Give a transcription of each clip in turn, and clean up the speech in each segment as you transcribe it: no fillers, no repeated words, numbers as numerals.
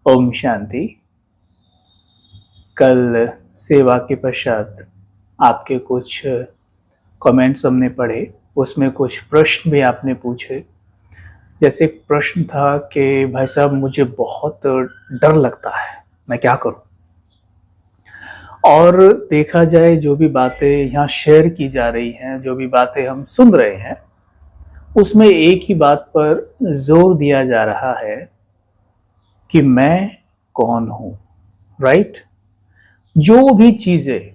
ओम शांति। कल सेवा के पश्चात आपके कुछ कमेंट्स हमने पढ़े, उसमें कुछ प्रश्न भी आपने पूछे। जैसे एक प्रश्न था कि भाई साहब मुझे बहुत डर लगता है, मैं क्या करूं। और देखा जाए जो भी बातें यहाँ शेयर की जा रही हैं, जो भी बातें हम सुन रहे हैं, उसमें एक ही बात पर जोर दिया जा रहा है कि मैं कौन हूं। राइट। जो भी चीजें,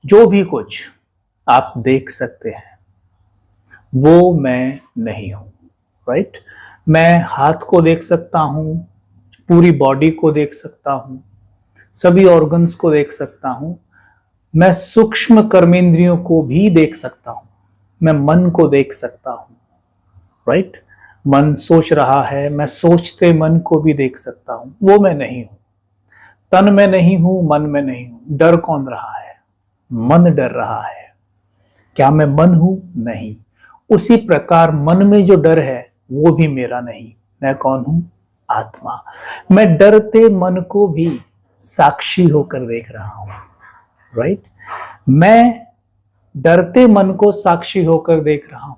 जो भी कुछ आप देख सकते हैं वो मैं नहीं हूं। राइट। मैं हाथ को देख सकता हूं, पूरी बॉडी को देख सकता हूं, सभी ऑर्गन्स को देख सकता हूं, मैं सूक्ष्म कर्मेंद्रियों को भी देख सकता हूं, मैं मन को देख सकता हूं। राइट। मन सोच रहा है, मैं सोचते मन को भी देख सकता हूं, वो मैं नहीं हूं। तन में नहीं हूं, मन में नहीं हूं। डर कौन रहा है? मन डर रहा है। क्या मैं मन हूं? नहीं। उसी प्रकार मन में जो डर है वो भी मेरा नहीं। मैं कौन हूं? आत्मा। मैं डरते मन को भी साक्षी होकर देख रहा हूं। राइट। मैं डरते मन को साक्षी होकर देख रहा हूं।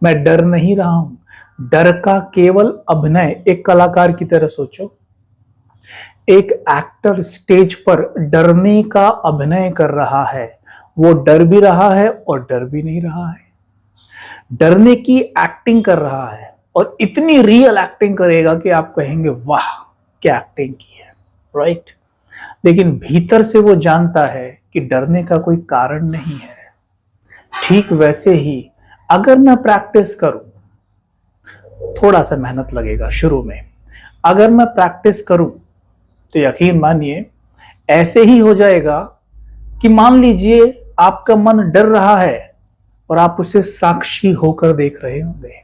मैं डर नहीं रहा हूं। डर का केवल अभिनय, एक कलाकार की तरह सोचो। एक एक्टर स्टेज पर डरने का अभिनय कर रहा है, वो डर भी रहा है और डर भी नहीं रहा है। डरने की एक्टिंग कर रहा है और इतनी रियल एक्टिंग करेगा कि आप कहेंगे वाह क्या एक्टिंग की है। राइट। लेकिन भीतर से वो जानता है कि डरने का कोई कारण नहीं है। ठीक वैसे ही अगर मैं प्रैक्टिस करूं, थोड़ा सा मेहनत लगेगा शुरू में, अगर मैं प्रैक्टिस करूं तो यकीन मानिए ऐसे ही हो जाएगा कि मान लीजिए आपका मन डर रहा है और आप उसे साक्षी होकर देख रहे होंगे।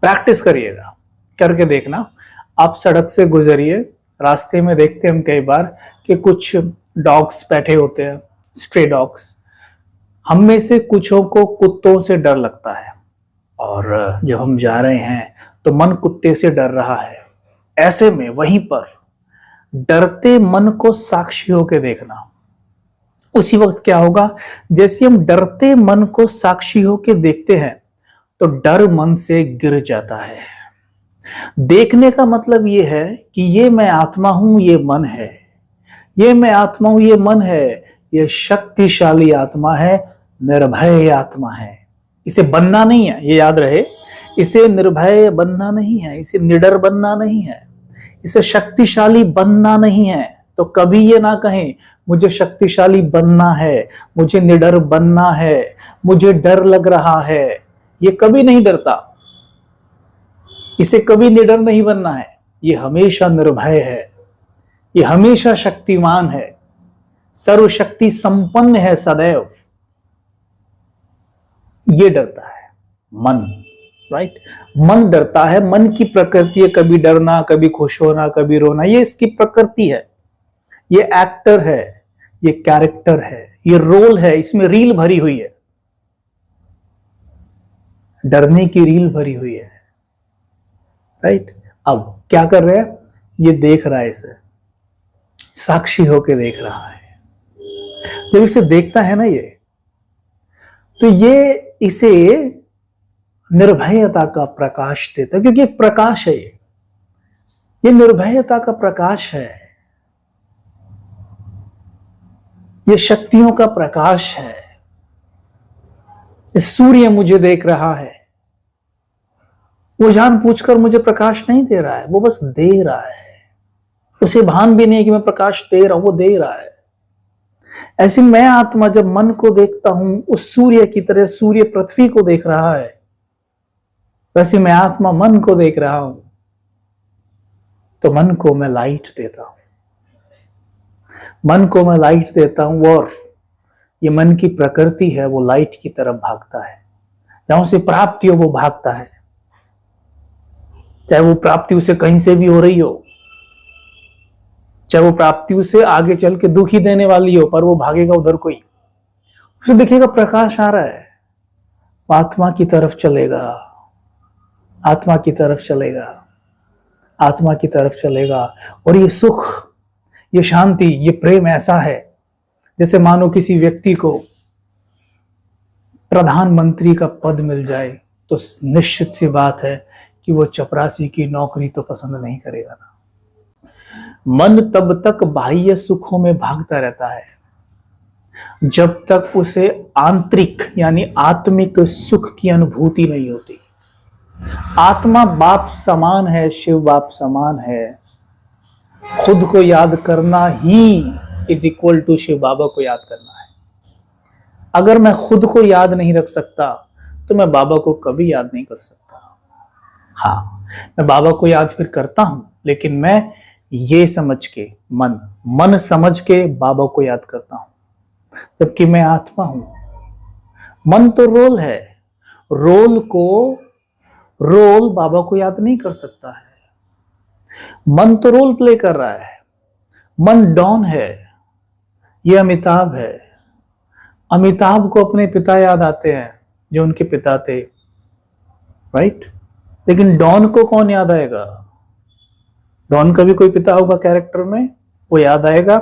प्रैक्टिस करिएगा, करके देखना। आप सड़क से गुजरिए, रास्ते में देखते हम कई बार कि कुछ डॉग्स बैठे होते हैं, स्ट्रे डॉग्स। हम में से कुछों को कुत्तों से डर लगता है और जब हम जा रहे हैं तो मन कुत्ते से डर रहा है। ऐसे में वहीं पर डरते मन को साक्षी होकर देखना। उसी वक्त क्या होगा, जैसे हम डरते मन को साक्षी होकर देखते हैं तो डर मन से गिर जाता है। देखने का मतलब यह है कि ये मैं आत्मा हूं, ये मन है। ये मैं आत्मा हूं, ये मन है। ये शक्तिशाली आत्मा है, निर्भय आत्मा है। इसे बनना नहीं है, ये याद रहे। इसे निर्भय बनना नहीं है, इसे निडर बनना नहीं है, इसे शक्तिशाली बनना नहीं है। तो कभी ये ना कहें मुझे शक्तिशाली बनना है, मुझे निडर बनना है, मुझे डर लग रहा है। ये कभी नहीं डरता, इसे कभी निडर नहीं बनना है। ये हमेशा निर्भय है, ये हमेशा शक्तिमान है, सर्वशक्ति संपन्न है सदैव। ये डरता है मन। राइट। मन डरता है, मन की प्रकृति है कभी डरना, कभी खुश होना, कभी रोना। ये इसकी प्रकृति है, ये एक्टर है, ये कैरेक्टर है, ये रोल है, इसमें रील भरी हुई है, डरने की रील भरी हुई है। राइट। अब क्या कर रहे हैं, ये देख रहा है, इसे साक्षी होके देख रहा है। जब इसे देखता है ना ये, तो ये इसे निर्भयता का प्रकाश देता है, क्योंकि एक प्रकाश है ये निर्भयता का प्रकाश है, ये शक्तियों का प्रकाश है। इस सूर्य मुझे देख रहा है, वो जानबूझकर मुझे प्रकाश नहीं दे रहा है, वो बस दे रहा है। उसे भान भी नहीं कि मैं प्रकाश दे रहा हूं, वो दे रहा है। ऐसे मैं आत्मा जब मन को देखता हूं, उस सूर्य की तरह सूर्य पृथ्वी को देख रहा है, वैसे मैं आत्मा मन को देख रहा हूं, तो मन को मैं लाइट देता हूं, मन को मैं लाइट देता हूं। और ये मन की प्रकृति है, वो लाइट की तरफ भागता है। जहां उसे प्राप्ति हो वो भागता है, चाहे वो प्राप्ति उसे कहीं से भी हो रही हो, चाहे वो प्राप्ति उसे आगे चल के दुख ही देने वाली हो, पर वो भागेगा उधर को ही। उसे दिखेगा प्रकाश आ रहा है, आत्मा की तरफ चलेगा, आत्मा की तरफ चलेगा। आत्मा की तरफ चलेगा। और ये सुख, ये शांति, ये प्रेम ऐसा है जैसे मानो किसी व्यक्ति को प्रधानमंत्री का पद मिल जाए तो निश्चित सी बात है कि वो चपरासी की नौकरी तो पसंद नहीं करेगा ना। मन तब तक बाह्य सुखों में भागता रहता है जब तक उसे आंतरिक यानी आत्मिक सुख की अनुभूति नहीं होती। आत्मा बाप समान है, शिव बाप समान है। खुद को याद करना ही is equal to Shiv Baba को याद करना है। अगर मैं खुद को याद नहीं रख सकता तो मैं बाबा को कभी याद नहीं कर सकता। हाँ, मैं बाबा को याद फिर करता हूं, लेकिन मैं ये समझ के मन समझ के बाबा को याद करता हूं, जबकि मैं आत्मा हूं। मन तो रोल है, रोल बाबा को याद नहीं कर सकता है। मन तो रोल प्ले कर रहा है। मन डॉन है, ये अमिताभ है। अमिताभ को अपने पिता याद आते हैं जो उनके पिता थे, राइट? लेकिन डॉन को कौन याद आएगा? डॉन का भी कोई पिता होगा कैरेक्टर में, वो याद आएगा।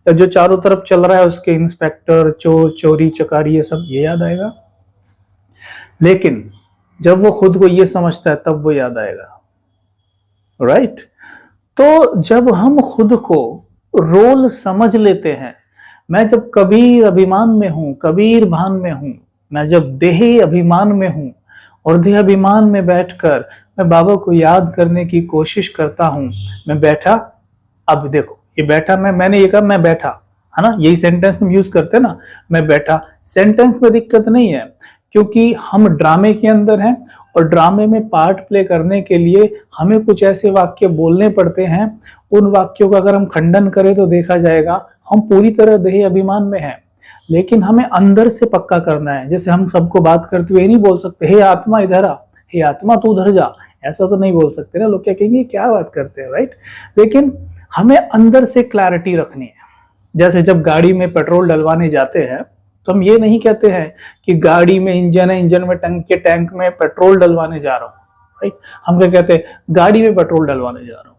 या जो चारों तरफ चल रहा है उसके इंस्पेक्टर, चोर, चोरी चकारी, ये सब ये याद आएगा। लेकिन जब वो खुद को ये समझता है तब वो याद आएगा, राइट? तो जब हम खुद को रोल समझ लेते हैं, मैं जब कबीर अभिमान में हूं, कबीर भान में हूं, मैं जब देही अभिमान में हूं और देह अभिमान में बैठकर मैं बाबा को याद करने की कोशिश करता हूं। मैं बैठा, अब देखो ये बैठा, मैंने ये कहा मैं बैठा, है ना? यही सेंटेंस हम यूज करते हैं ना, मैं बैठा। सेंटेंस में दिक्कत नहीं है क्योंकि हम ड्रामे के अंदर हैं और ड्रामे में पार्ट प्ले करने के लिए हमें कुछ ऐसे वाक्य बोलने पड़ते हैं। उन वाक्यों का अगर हम खंडन करें तो देखा जाएगा हम पूरी तरह देही अभिमान में हैं, लेकिन हमें अंदर से पक्का करना है। जैसे हम सबको बात करते हुए नहीं बोल सकते हे आत्मा इधर आ, हे आत्मा तू उधर जा, ऐसा तो नहीं बोल सकते ना। लोग क्या कहेंगे क्या बात करते हैं, राइट? लेकिन हमें अंदर से क्लैरिटी रखनी है। जैसे जब गाड़ी में पेट्रोल डलवाने जाते हैं तो हम ये नहीं कहते हैं कि गाड़ी में इंजन है, इंजन में टैंक में पेट्रोल डलवाने जा रहा हूँ, राइट? हम क्या कहते हैं? गाड़ी में पेट्रोल डलवाने जा रहा हूँ,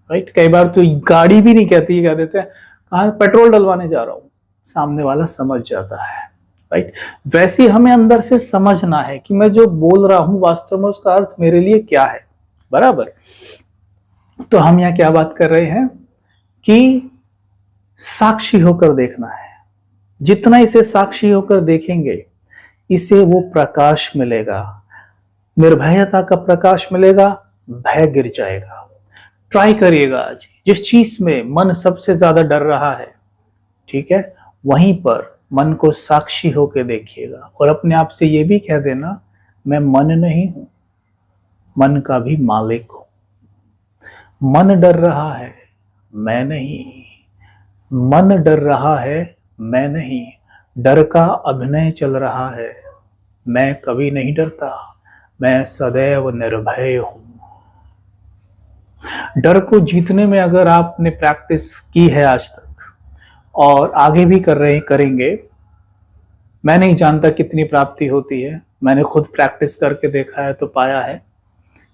राइट? कई बार तो गाड़ी भी नहीं कहती, कह देते हैं कहाँ पेट्रोल डलवाने जा रहा हूँ। सामने वाला समझ जाता है, राइट? वैसे ही हमें अंदर से समझना है कि मैं जो बोल रहा हूं वास्तव में उसका अर्थ मेरे लिए क्या है, बराबर? तो हम यहाँ क्या बात कर रहे हैं कि साक्षी होकर देखना है। जितना इसे साक्षी होकर देखेंगे, इसे वो प्रकाश मिलेगा, निर्भयता का प्रकाश मिलेगा, भय गिर जाएगा। ट्राई करिएगा आज, जिस चीज में मन सबसे ज्यादा डर रहा है, ठीक है, वहीं पर मन को साक्षी होकर देखिएगा और अपने आप से ये भी कह देना मैं मन नहीं हूं, मन का भी मालिक हूं। मन डर रहा है, मैं नहीं। मन डर रहा है, मैं नहीं। डर का अभिनय चल रहा है, मैं कभी नहीं डरता, मैं सदैव निर्भय हूं। डर को जीतने में अगर आपने प्रैक्टिस की है आज तक और आगे भी करेंगे, मैं नहीं जानता कितनी प्राप्ति होती है। मैंने खुद प्रैक्टिस करके देखा है तो पाया है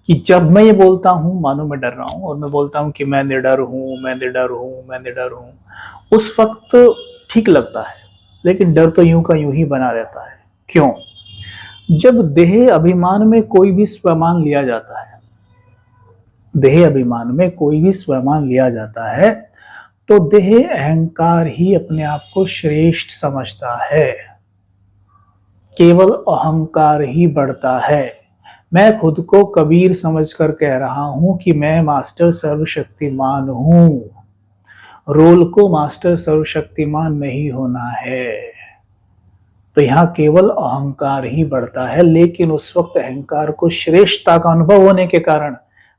कि जब मैं ये बोलता हूं मानो मैं डर रहा हूं और मैं बोलता हूं कि मैं निडर हूं, मैं निडर हूं, मैं निडर हूं, उस वक्त ठीक लगता है, लेकिन डर तो यूं का यूं ही बना रहता है। क्यों? जब देह अभिमान में कोई भी स्वमान लिया जाता है, देह अभिमान में कोई भी स्वमान लिया जाता है तो देह अहंकार ही अपने आप को श्रेष्ठ समझता है। केवल अहंकार ही बढ़ता है। मैं खुद को कबीर समझकर कह रहा हूं कि मैं मास्टर सर्वशक्तिमान हूं। रोल को मास्टर सर्वशक्तिमान नहीं होना है। तो यहां केवल अहंकार ही बढ़ता है, लेकिन उस वक्त अहंकार को श्रेष्ठता का अनुभव होने के कारण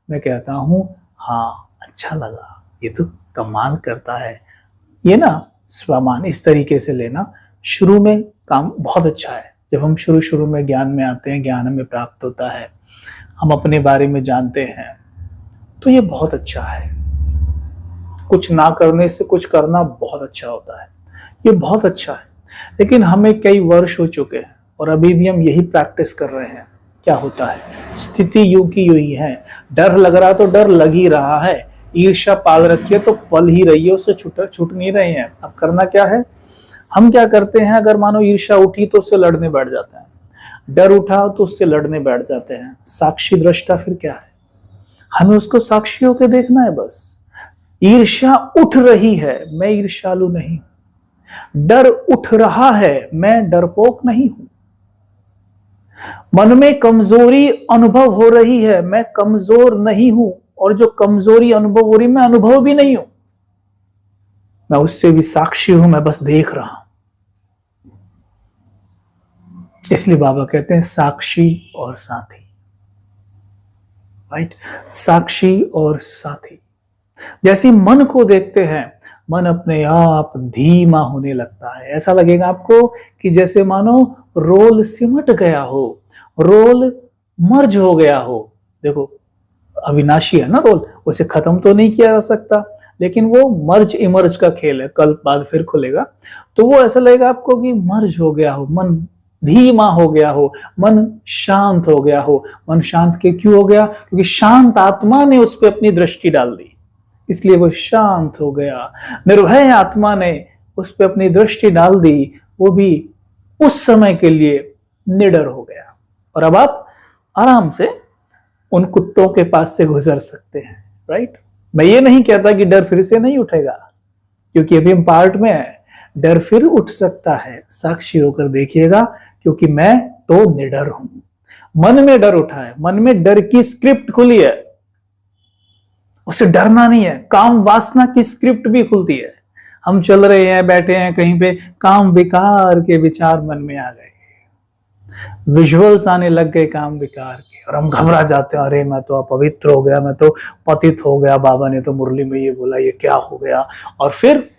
मैं कहता हूं हाँ अच्छा लगा, ये तो कमाल करता है। ये ना स्वमान इस तरीके से लेना शुरू में काम बहुत अच्छा है। जब हम शुरू में ज्ञान में आते हैं, ज्ञान हमें प्राप्त होता है, हम अपने बारे में जानते हैं, तो ये बहुत अच्छा है। कुछ ना करने से कुछ करना बहुत अच्छा होता है, ये बहुत अच्छा है। लेकिन हमें कई वर्ष हो चुके हैं और अभी भी हम यही प्रैक्टिस कर रहे हैं, क्या होता है। स्थिति यूं की यूं ही है। डर लग रहा तो डर लग ही रहा है, ईर्ष्या पाल रखी है तो पल ही रही है, उससे छूट नहीं रहे हैं। अब करना क्या है, हम क्या करते हैं, अगर मानो ईर्ष्या उठी तो उससे लड़ने बैठ जाते हैं, डर उठा तो उससे लड़ने बैठ जाते हैं। साक्षी दृष्टा फिर क्या है, हमें उसको साक्षी होकर देखना है बस। ईर्ष्या उठ रही है, मैं ईर्ष्यालु नहीं। डर उठ रहा है, मैं डरपोक नहीं हूं। मन में कमजोरी अनुभव हो रही है, मैं कमजोर नहीं हूं। और जो कमजोरी अनुभव हो रही, मैं अनुभव भी नहीं हूं, मैं उससे भी साक्षी हूं, मैं बस देख रहा हूं। इसलिए बाबा कहते हैं साक्षी और साथी, राइट। साक्षी और साथी। जैसे मन को देखते हैं, मन अपने आप धीमा होने लगता है। ऐसा लगेगा आपको कि जैसे मानो रोल सिमट गया हो, रोल मर्ज हो गया हो। देखो अविनाशी है ना रोल, उसे खत्म तो नहीं किया जा सकता, लेकिन वो मर्ज इमर्ज का खेल है, कल बाद फिर खुलेगा। तो वो ऐसा लगेगा आपको कि मर्ज हो गया हो, मन धीमा हो गया हो, मन शांत हो गया हो। मन शांत के क्यों हो गया, क्योंकि शांत आत्मा ने उस पर अपनी दृष्टि डाल दी, इसलिए वो शांत हो गया। निर्भय आत्मा ने उस पर अपनी दृष्टि डाल दी, वो भी उस समय के लिए निडर हो गया। और अब आप आराम से उन कुत्तों के पास से गुजर सकते हैं, राइट। मैं ये नहीं कहता कि डर फिर से नहीं उठेगा, क्योंकि अभी हम पार्ट में है, डर फिर उठ सकता है, साक्षी होकर देखिएगा, क्योंकि मैं तो निडर हूं। मन में डर उठा है, मन में डर की स्क्रिप्ट खुली है, उससे डरना नहीं है। काम वासना की स्क्रिप्ट भी खुलती है। हम चल रहे हैं, बैठे हैं कहीं पे, काम विकार के विचार मन में आ गए, विजुअल्स आने लग गए काम विकार के, और हम घबरा जाते हैं, अरे मैं तो अपवित्र हो गया, मैं तो पतित हो गया, बाबा ने तो मुरली में ये बोला, ये क्या हो गया। और फिर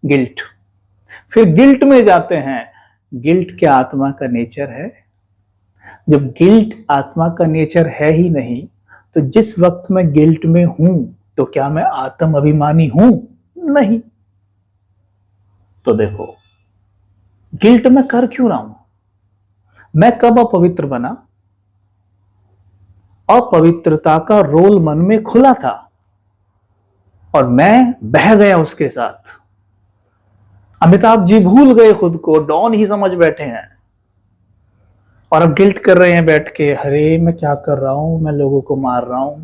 गिल्ट, फिर गिल्ट में जाते हैं। गिल्ट क्या आत्मा का नेचर है? जब गिल्ट आत्मा का नेचर है ही नहीं, तो जिस वक्त मैं गिल्ट में हूं, तो क्या मैं आत्म अभिमानी हूं? नहीं। तो देखो गिल्ट में कर क्यों रहा हूं? मैं कब अपवित्र बना? अपवित्रता का रोल मन में खुला था और मैं बह गया उसके साथ। अमिताभ जी भूल गए खुद को, डॉन ही समझ बैठे हैं, और अब गिल्ट कर रहे हैं बैठ के, अरे मैं क्या कर रहा हूं, मैं लोगों को मार रहा हूं,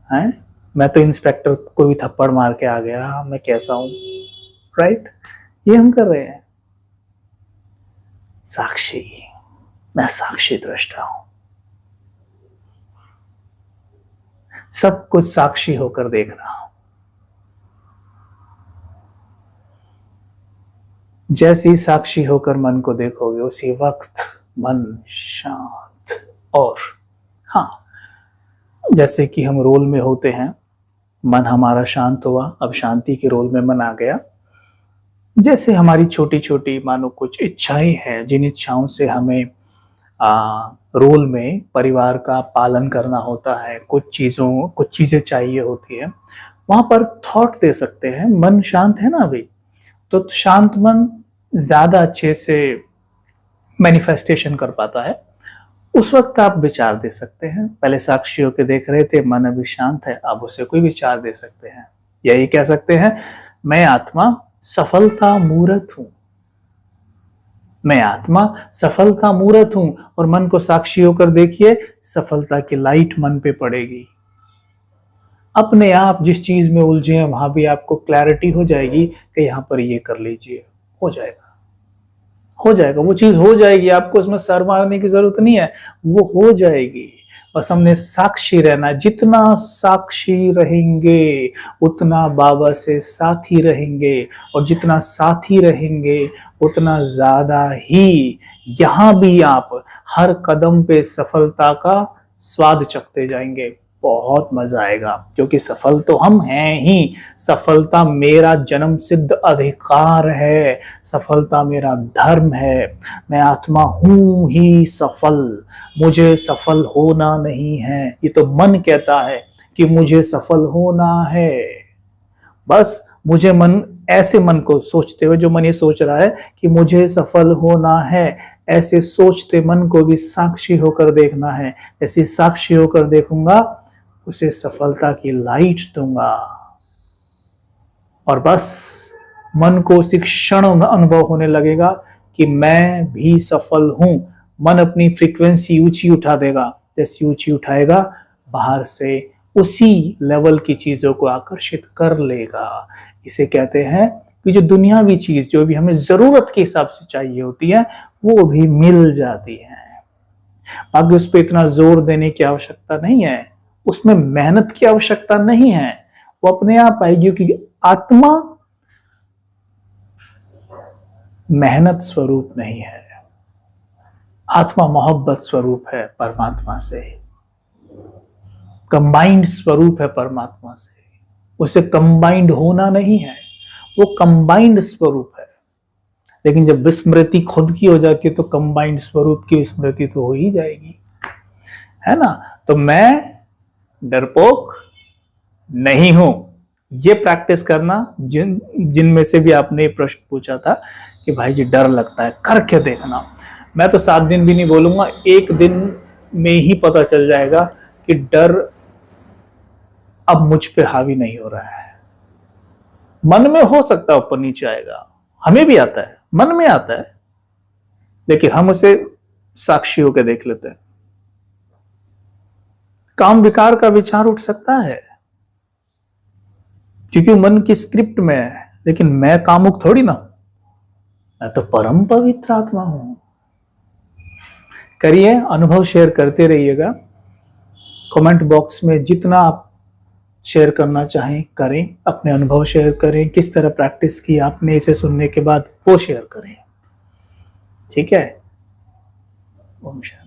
हैं? मैं तो इंस्पेक्टर को भी थप्पड़ मार के आ गया, मैं कैसा हूं, राइट। ये हम कर रहे हैं। साक्षी, मैं साक्षी दृष्टा हूं, सब कुछ साक्षी होकर देख रहा हूं। जैसे ही साक्षी होकर मन को देखोगे, उसी वक्त मन शांत। और हाँ, जैसे कि हम रोल में होते हैं, मन हमारा शांत हुआ, अब शांति के रोल में मन आ गया। जैसे हमारी छोटी छोटी मानो कुछ इच्छाएं हैं, जिन इच्छाओं से हमें रोल में परिवार का पालन करना होता है, कुछ चीजें चाहिए होती है, वहां पर थॉट दे सकते हैं। मन शांत है ना अभी, तो शांत मन ज्यादा अच्छे से मैनिफेस्टेशन कर पाता है। उस वक्त आप विचार दे सकते हैं। पहले साक्षी होकर देख रहे थे, मन अभी शांत है, अब उसे कोई विचार दे सकते हैं। यही कह सकते हैं, मैं आत्मा सफलता मूर्त हूं, मैं आत्मा सफलता मूर्त हूं। और मन को साक्षी होकर देखिए, सफलता की लाइट मन पे पड़ेगी। अपने आप जिस चीज में उलझे हैं, वहां भी आपको क्लैरिटी हो जाएगी कि यहां पर ये कर लीजिए, हो जाएगा, हो जाएगा, वो चीज हो जाएगी। आपको उसमें सर मारने की जरूरत नहीं है, वो हो जाएगी। बस हमने साक्षी रहना है। जितना साक्षी रहेंगे, उतना बाबा से साथी रहेंगे, और जितना साथी रहेंगे, उतना ज्यादा ही यहां भी आप हर कदम पे सफलता का स्वाद चखते जाएंगे। बहुत मजा आएगा, क्योंकि सफल तो हम हैं ही। सफलता मेरा जन्म सिद्ध अधिकार है, सफलता मेरा धर्म है। मैं आत्मा हूं ही सफल, मुझे सफल होना नहीं है। ये तो मन कहता है कि मुझे सफल होना है, बस मुझे मन ऐसे मन को सोचते हुए, जो मन ये सोच रहा है कि मुझे सफल होना है, ऐसे सोचते मन को भी साक्षी होकर देखना है। जैसे साक्षी होकर देखूंगा, उसे सफलता की लाइट दूंगा और बस मन को उसी क्षण अनुभव होने लगेगा कि मैं भी सफल हूं। मन अपनी फ्रीक्वेंसी ऊंची उठा देगा, जैसी ऊंची उठाएगा बाहर से उसी लेवल की चीजों को आकर्षित कर लेगा। इसे कहते हैं कि जो दुनियावी चीज जो भी हमें जरूरत के हिसाब से चाहिए होती है, वो भी मिल जाती है। बाकी उस पर इतना जोर देने की आवश्यकता नहीं है, उसमें मेहनत की आवश्यकता नहीं है, वो अपने आप आएगी, क्योंकि आत्मा मेहनत स्वरूप नहीं है, आत्मा मोहब्बत स्वरूप है परमात्मा से, कंबाइंड स्वरूप है परमात्मा से। उसे कंबाइंड होना नहीं है, वो कंबाइंड स्वरूप है। लेकिन जब विस्मृति खुद की हो जाती है तो कंबाइंड स्वरूप की विस्मृति तो हो ही जाएगी, है ना। तो मैं डरपोक नहीं हूं, ये प्रैक्टिस करना। जिनमें से भी आपने प्रश्न पूछा था कि भाई जी डर लगता है, करके देखना। मैं तो 7 दिन भी नहीं बोलूंगा, 1 दिन में ही पता चल जाएगा कि डर अब मुझ पे हावी नहीं हो रहा है। मन में हो सकता है ऊपर नीचे आएगा, हमें भी आता है, मन में आता है, लेकिन हम उसे साक्षी होकर देख लेते हैं। काम विकार का विचार उठ सकता है क्योंकि मन की स्क्रिप्ट में है, लेकिन मैं कामुक थोड़ी ना, मैं तो परम पवित्र आत्मा हूं। करिए, अनुभव शेयर करते रहिएगा। कमेंट बॉक्स में जितना आप शेयर करना चाहें करें, अपने अनुभव शेयर करें, किस तरह प्रैक्टिस की आपने इसे सुनने के बाद वो शेयर करें, ठीक है। ओम शांति।